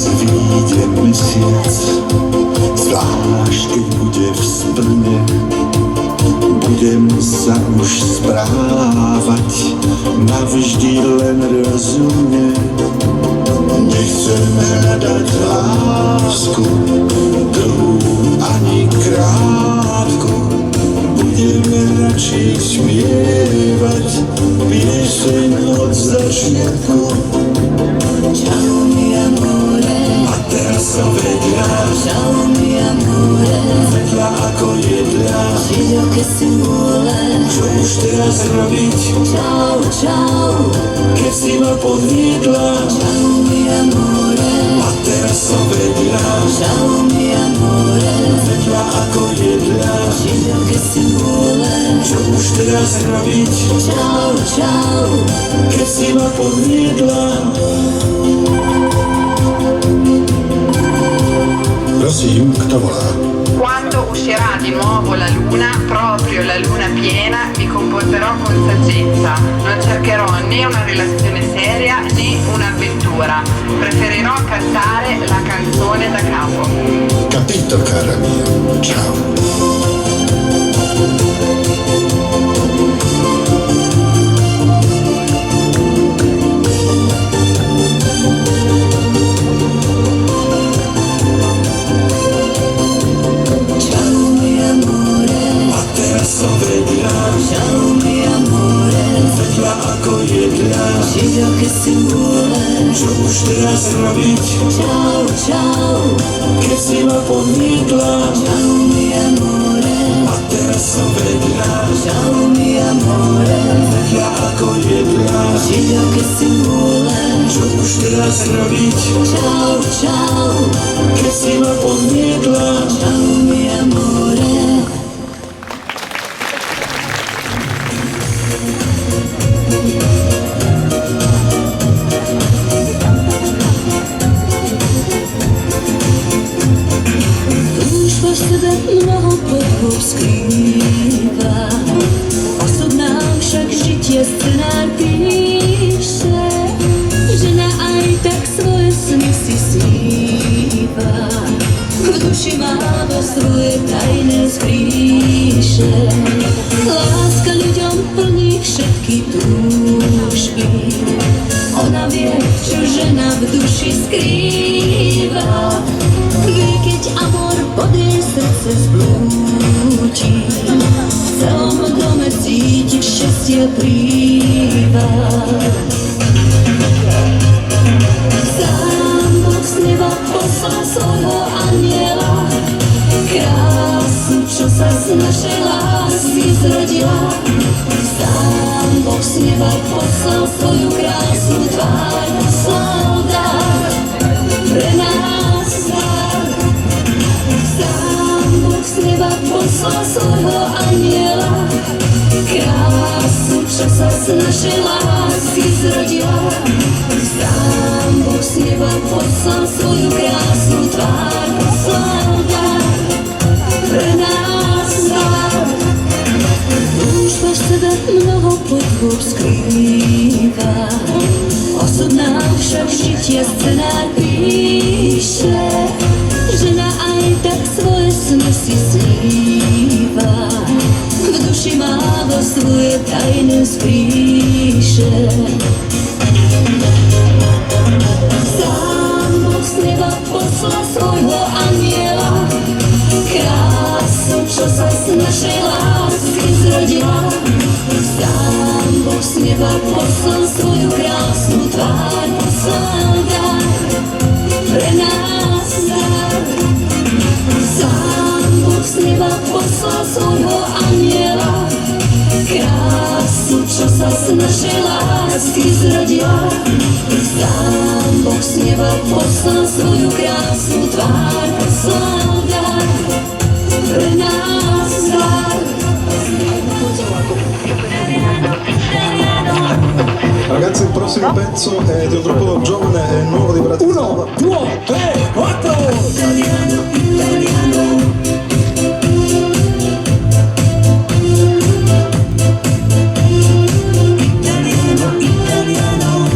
vzvíde mesiac, zvlášť keď bude v splne. Budem sa už správať navždy len rozumne. Nechcem hľadať lásku, dlhú ani krátku. Budeme radšej spievať pieseň od začiatku. Ciao mi amore, A teraz sa vedľa, ciao mi amore, vedľa ako jedľa. Io che si vuole, Čo už teraz robiť, ciao ciao, keď si ma podviedla? ciao mi amore, A teraz sa vedľa, ciao mi amore, vedľa ako jedľa. Io che si vuole, Čo už teraz robiť, ciao ciao, keď si ma podviedla? Prosím, kto volá? Quando uscirà di nuovo la luna, proprio la luna piena, mi comporterò con saggezza. Non cercherò né una relazione seria né un'avventura. Preferirò cantare la canzone da capo. Capito, cara mia. Ciao. ciao mi amore, A teraz sa vedľa, ciao mi amore, vedľa ako jedľa. Io che si vuole, Čo už teraz robiť, ciao ciao, keď si ma podviedla? ciao mi amore, A teraz sa vedľa, ciao mi amore, vedľa ako jedľa. Io che si vuole, Čo už teraz robiť, ciao ciao, keď si ma podviedla? ciao mi amore. Už vo sebe mnoho pohôb skrýva, osobná však žitie scenár píše, žena aj tak svoje sny si sníva, v duši má vo svoje tajné skríše. Láska ľuďom plní všetky túžby, ona vie, čo žena v duši skrýva. Vie, keď amor pod jej srdce zblúdi, v celom dome cíti šťastie príva. Sám Boh z neba poslal svojho aniela, krásu, čo sa z našej lásky zrodila. Sám Boh z neba poslal svoju krásnu tvár, poslal dar pre nás dar. Sám Boh z neba poslal svojho aniela, krásu, čo sa z našej lásky zrodila. Sám Boh z neba poslal svoju krásnu tvár, poslal dar pre nás dar. Už vo sebe mnoho podôb skrýva, osobná však žitia scenár píše, žena aj tak svoje sny si sníva, v duši má vo svoje tajné skríše. Sám Boh z neba poslal svojho aniela, krásu, čo sa z našej lásky zrodila. Sám Boh z neba poslal svoju krásnu tvár, poslal dar pre nás dar. Sám Boh z neba poslal svojho aniela, krásu, čo sa z našej lásky zrodila. Sám Boh z neba poslal svoju krásnu tvár, poslal dar pre nás dar. Ragazzi, il prossimo pezzo è di un gruppo giovane e nuovo di Bratislava. 1, 2, 3, 4. Italiano, italiano. Italiano, italiano.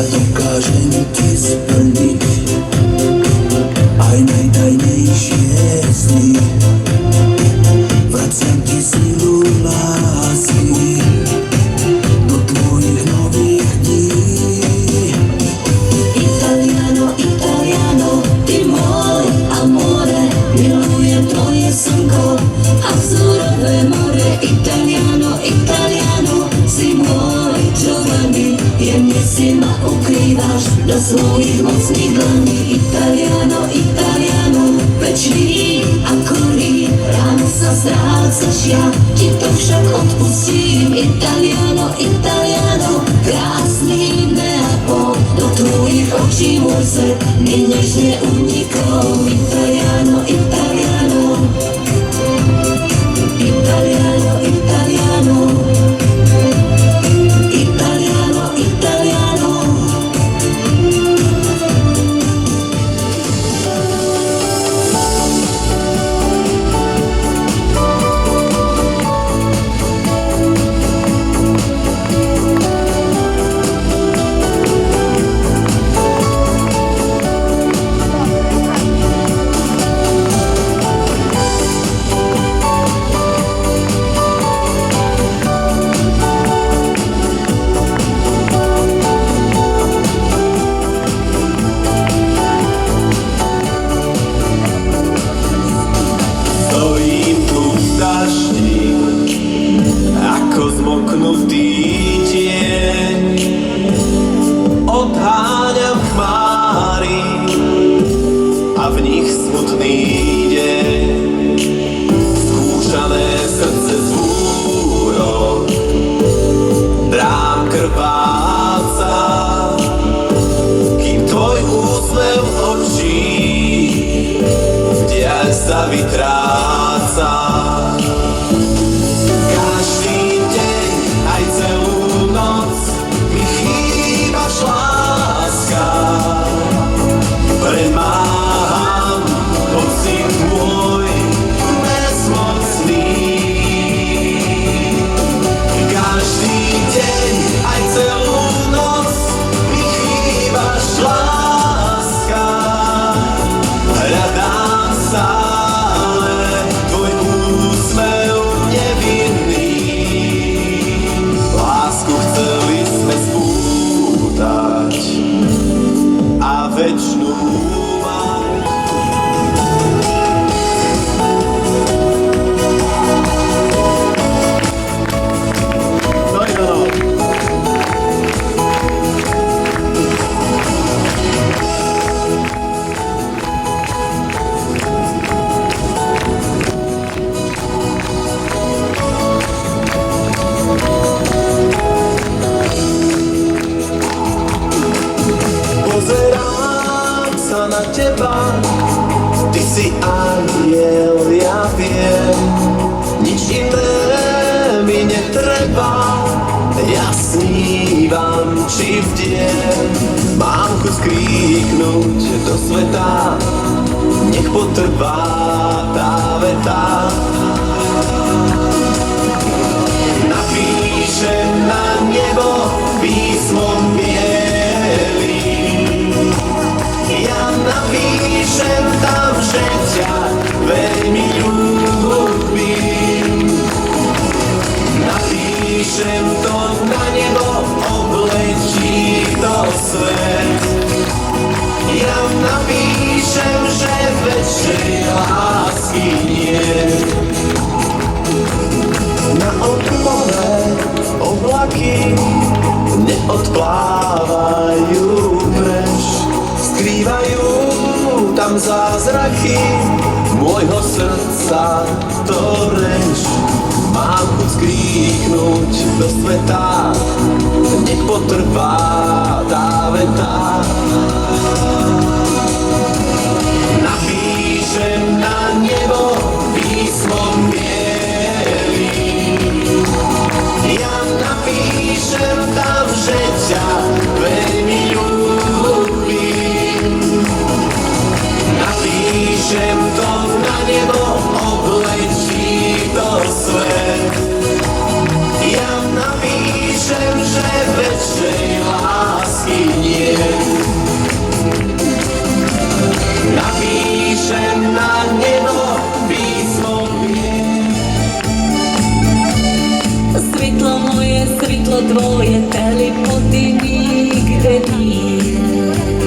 Ja dokážem ti splniť aj najtajnejšie sny. Vraciam ti silu lásky do tvojich nových dní. Italiano, Italiano, ty môj amore, milujem tvoje slnko a vzorové more. Italiano, Italiano, si môj Giovanni, jemne si ma ukrývaš do svojich mocných dlaní. Italiano, Italiano, večný ako rýb, ráno sa strácaš, ja ti to však odpustím. Italiano, Italiano, krásny Neapol, do tvojich očí môj svet mi nežne unikol. Italiano, Italiano, Italiano, Italiano, Italiano, Italiano. Stojím tu v daždi, ako zmoknutý tieň. Odháňam chmári a v nich smutný deň. Skúšané srdce zbúrok, drám krváca, kým tvoj úsmev očí diaľ sa vytráca. Každý deň, aj celú noc mi chýbaš, láska. Premáham pocit môj bezmocný. Každý deň, aj celú noc mi chýbaš, láska. Hľadám stále tvoj úsmev nevinný. Lásku chceli sme spútať a večnú mať. Pozerám sa na teba, ty si anjel, ja viem. Nič iné mi netreba, ja snívam či vdiem. Mám chuť skríknuť do sveta, nech potrvá tá veta. Napíšem na nebo písmom bielým. Ja napíšem tam, že ťa veľmi ľúbim. Napíšem to na nebo, oblečí to svet. Ja napíšem, že väčšej lásky nie. Na okole oblaky neodplávajú preč, skrývajú tam zázraky môjho srdca to reč. Mám chuť skríknuť do sveta, nech potrvá tá veta. Napíšem na nebo písmom bielým. Ja napíšem tam, že ťa veľmi ľúbim. Napíšem to na nebo, oblečí to svet. Ja napíšem, že väčšej lásky nie. svitlo moje, svitlo tvoje, telepoty nikde nije.